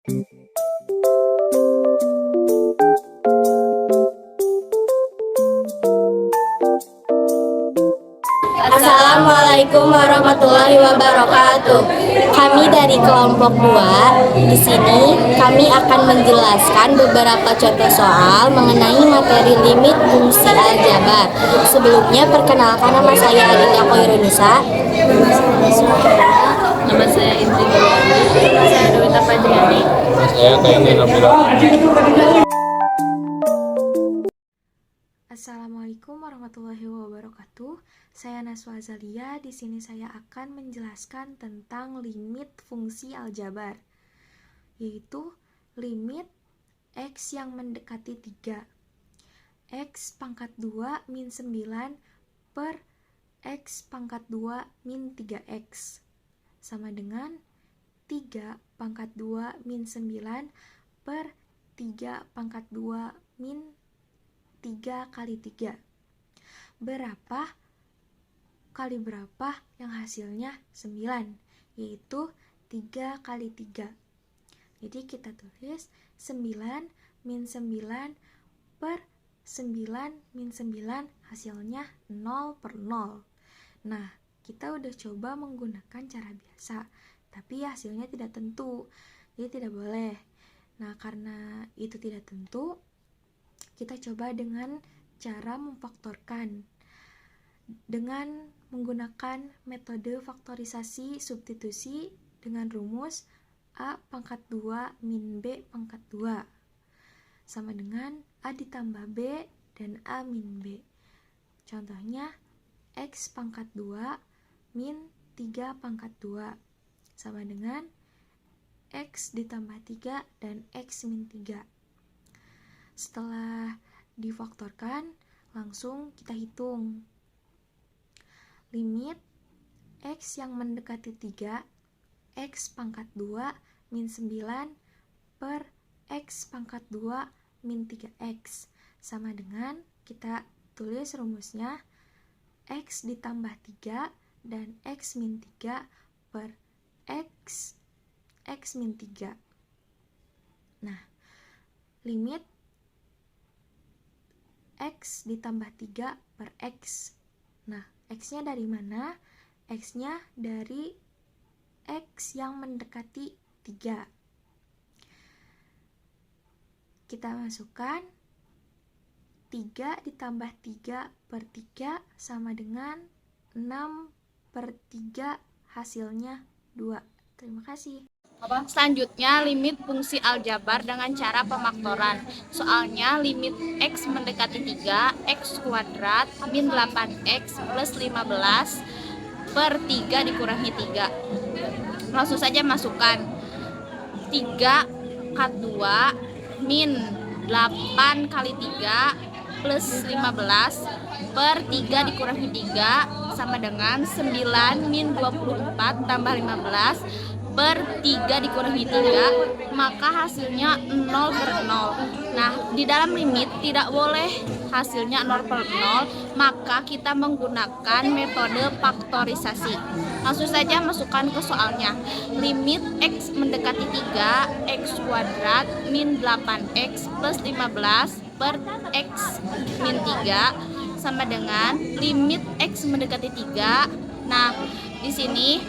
Assalamualaikum warahmatullahi wabarakatuh. Kami dari kelompok 2. Di sini kami akan menjelaskan beberapa contoh soal mengenai materi limit fungsi aljabar. Sebelumnya perkenalkan, nama saya Adinda Koirunisa. Nama saya Indri Guliani. Saya Dewita Fajriani. Saya Tayani Nabila. Assalamualaikum warahmatullahi wabarakatuh. Saya Naswa Azalia. Di sini saya akan menjelaskan tentang limit fungsi aljabar, yaitu limit X yang mendekati 3. X pangkat 2 min 9 per X pangkat 2 min 3X sama dengan 3 pangkat 2 min 9 per 3 pangkat 2 min 3 kali 3. Berapa kali berapa yang hasilnya 9, yaitu 3 kali 3. Jadi kita tulis 9 min 9 per 9 min 9 hasilnya 0 per 0. Nah, kita udah coba menggunakan cara biasa, tapi hasilnya tidak tentu, jadi tidak boleh. Nah, karena itu tidak tentu, kita coba dengan cara memfaktorkan dengan menggunakan metode faktorisasi substitusi dengan rumus A pangkat 2 min B pangkat 2 sama dengan A ditambah B dan A min B. Contohnya X pangkat 2 min 3 pangkat 2 sama dengan X ditambah 3 dan X min 3. Setelah difaktorkan, langsung kita hitung. Limit X yang mendekati 3, X pangkat 2 min 9 per X pangkat 2 min 3X sama dengan, kita tulis rumusnya, X ditambah 3 dan X min 3 per X min 3. Nah, limit X ditambah 3 per X. Nah, X-nya dari mana? X-nya dari X yang mendekati 3. Kita masukkan 3 ditambah 3 per 3 sama dengan 6 per 3, hasilnya 2. Terima kasih. Selanjutnya, limit fungsi aljabar dengan cara pemaktoran. Soalnya limit X mendekati 3, X kuadrat min 8X plus 15 per 3 dikurangi 3. Langsung saja masukkan 3 kat 2 min 8 kali 3 plus 15 per 3 dikurangi 3 sama dengan 9 min 24 tambah 15 per 3 dikurangi 3, maka hasilnya 0 per 0. Nah, di dalam limit tidak boleh hasilnya 0 per 0, maka kita menggunakan metode faktorisasi. Langsung saja masukkan ke soalnya. Limit X mendekati 3, X kuadrat min 8X plus 15 per X min 3 sama dengan limit X mendekati 3. Nah, di sini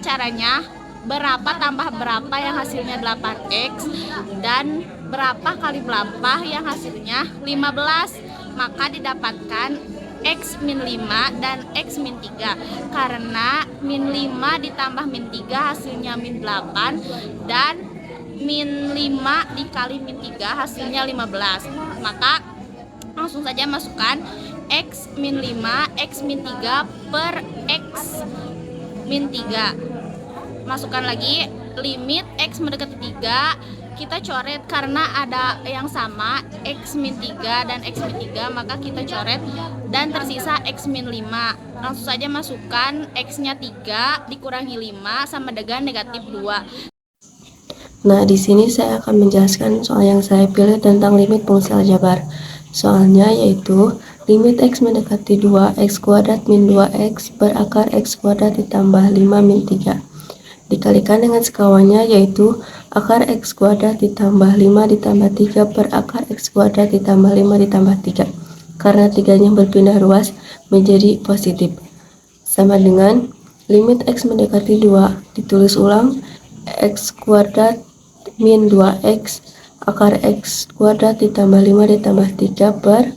caranya berapa tambah berapa yang hasilnya 8X dan berapa kali berapa yang hasilnya 15, maka didapatkan X min 5 dan X min 3 karena min 5 ditambah min 3 hasilnya min 8 dan min 5 dikali min 3 hasilnya 15, maka langsung saja masukkan X min 5 X min 3 per X min 3. Masukkan lagi limit X mendekati 3, kita coret karena ada yang sama X min 3 dan X min 3, maka kita coret dan tersisa X min 5. Langsung saja masukkan X nya 3 dikurangi 5 sama dengan negatif 2. Nah, di sini saya akan menjelaskan soal yang saya pilih tentang limit fungsi aljabar. Soalnya yaitu limit X mendekati 2, X kuadrat min 2X per akar X kuadrat ditambah 5 min 3. dikalikan dengan sekawannya, yaitu akar X kuadrat ditambah 5 ditambah 3 per akar X kuadrat ditambah 5 ditambah 3. Karena tiganya berpindah ruas menjadi positif. Sama dengan limit X mendekati 2, ditulis ulang, X kuadrat min 2X akar X kuadrat ditambah 5 ditambah 3 per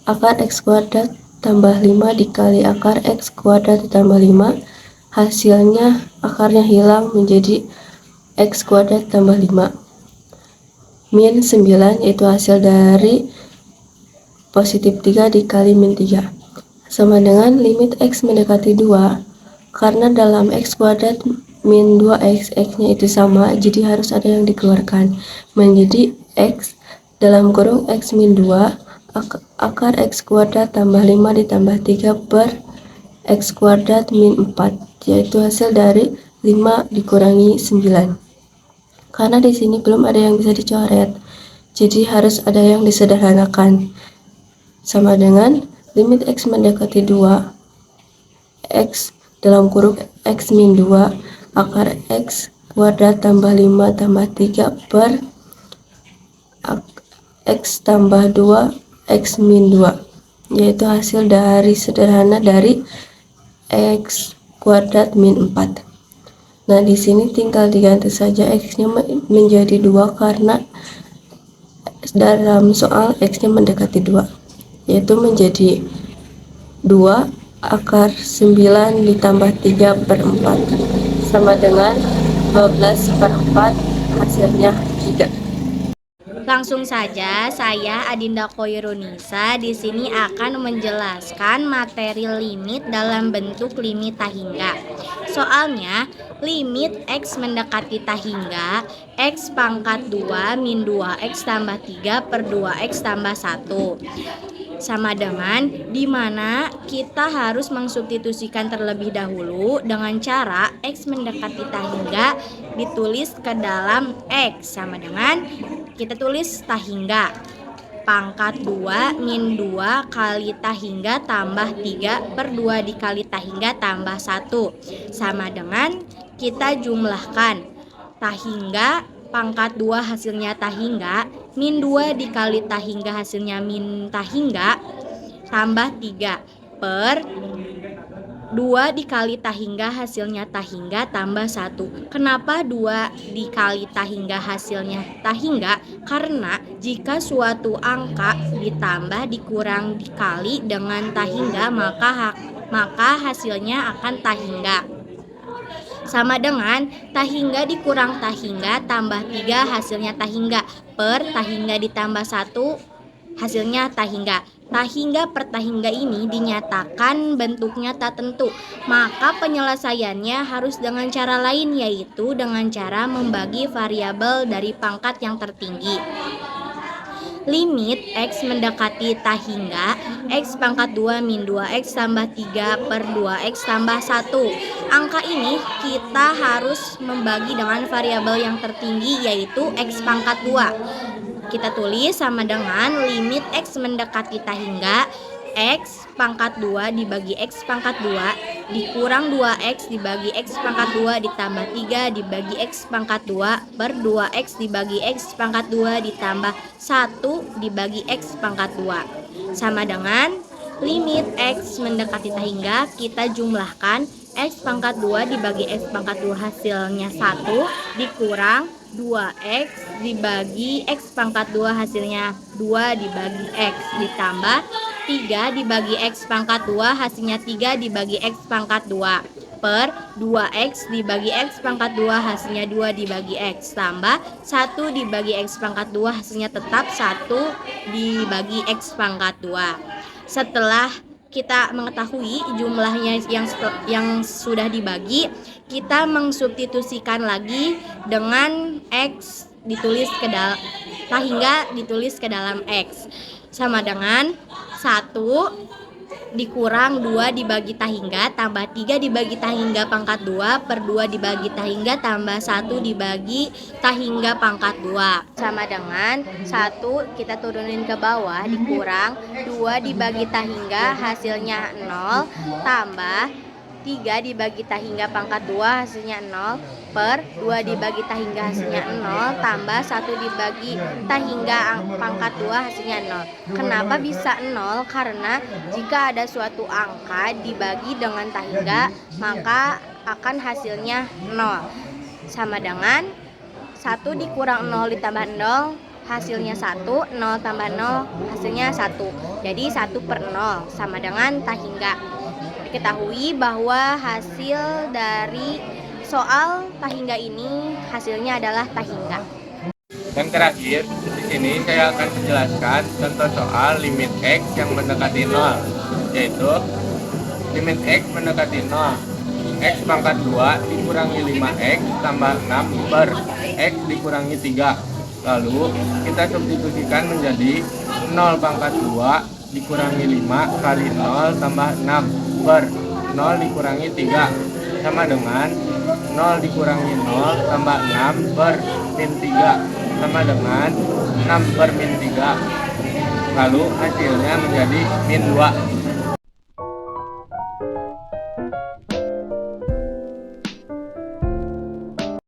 akar X kuadrat tambah 5 dikali akar X kuadrat ditambah 5. Hasilnya akarnya hilang menjadi X kuadrat tambah 5 min 9, yaitu hasil dari positif 3 dikali min 3. Sama dengan limit X mendekati 2, karena dalam X kuadrat min 2X, X-nya itu sama, jadi harus ada yang dikeluarkan, menjadi X dalam kurung X min 2 akar X kuadrat tambah 5 ditambah 3 per X kuadrat min 4, yaitu hasil dari 5 dikurangi 9. Karena di sini belum ada yang bisa dicoret, jadi harus ada yang disederhanakan. Sama dengan limit X mendekati 2, X dalam kurung X min 2 akar X kuadrat tambah 5 tambah 3 per X tambah 2 X min 2, yaitu hasil dari sederhana dari X kuadrat min 4. Nah, di sini tinggal diganti saja X-nya menjadi 2 karena dalam soal X-nya mendekati 2, yaitu menjadi 2 akar 9 ditambah 3 per 4 sama dengan 12 per 4, hasilnya 3. Langsung saja, saya Adinda Koirunisa di sini akan menjelaskan materi limit dalam bentuk limit tahingga. Soalnya, limit X mendekati tahingga, X pangkat 2 min 2X tambah 3 per 2X tambah 1. Sama dengan dimana kita harus mensubstitusikan terlebih dahulu dengan cara X mendekati tahingga ditulis ke dalam X, sama dengan kita tulis tahingga pangkat 2 min 2 kali tahingga tambah 3 per 2 dikali tahingga tambah 1, sama dengan kita jumlahkan tahingga pangkat 2 hasilnya tahingga min 2 dikali tahingga hasilnya min tahingga tambah 3 per 2 dikali tahingga hasilnya tahingga tambah 1. Kenapa 2 dikali tahingga hasilnya tahingga? Karena jika suatu angka ditambah dikurang dikali dengan tahingga maka hasilnya akan tahingga. Sama dengan tahingga dikurang tahingga tambah 3 hasilnya tahingga per tahingga ditambah 1 hasilnya tahingga. Tahingga per tahingga ini dinyatakan bentuknya tak tentu, maka penyelesaiannya harus dengan cara lain, yaitu dengan cara membagi variabel dari pangkat yang tertinggi. Limit X mendekati tahingga, X pangkat 2 min 2X tambah 3 per 2X tambah 1. Angka ini kita harus membagi dengan variabel yang tertinggi, yaitu X pangkat 2. Kita tulis sama dengan limit X mendekati tahingga, X pangkat 2 dibagi X pangkat 2 dikurang 2X dibagi X pangkat 2 ditambah 3 dibagi X pangkat 2 per 2X dibagi X pangkat 2 ditambah 1 dibagi X pangkat 2. Sama dengan limit X mendekati tahingga, kita jumlahkan X pangkat 2 dibagi X pangkat 2 hasilnya 1 dikurang 2X dibagi X pangkat 2 hasilnya 2 dibagi X ditambah 3 dibagi X pangkat 2 hasilnya 3 dibagi X pangkat 2 per 2X dibagi X pangkat 2 hasilnya 2 dibagi X tambah 1 dibagi X pangkat 2 hasilnya tetap 1 dibagi X pangkat 2. Setelah kita mengetahui jumlahnya yang sudah dibagi, kita mengsubstitusikan lagi dengan X ditulis ke dalam tahingga ditulis ke dalam X, sama dengan 1 dikurang 2 dibagi tahingga tambah 3 dibagi tahingga pangkat 2 per 2 dibagi tahingga tambah 1 dibagi tahingga pangkat 2, sama dengan 1 kita turunin ke bawah dikurang 2 dibagi tahingga hasilnya 0 tambah 3 dibagi ta hingga pangkat 2 hasilnya 0 per 2 dibagi ta hingga hasilnya 0 tambah 1 dibagi ta hingga pangkat 2 hasilnya 0. Kenapa bisa 0? Karena jika ada suatu angka dibagi dengan ta hingga maka akan hasilnya 0. Sama dengan 1 dikurang 0 ditambah 0 hasilnya 1, 0 tambah 0 hasilnya 1. Jadi 1 per 0 sama dengan ta hingga. Diketahui bahwa hasil dari soal ta hingga ini hasilnya adalah ta hingga. Dan terakhir, di sini saya akan menjelaskan contoh soal limit X yang mendekati 0, yaitu limit X mendekati 0. X pangkat 2 dikurangi 5X tambah 6 per X dikurangi 3. Lalu kita substitusikan menjadi 0 pangkat 2 dikurangi 5 kali 0 tambah 6 per 0 dikurangi 3 sama dengan 0 dikurangi 0 tambah 6 per min 3 sama dengan 6 per min 3. Lalu hasilnya menjadi min 2.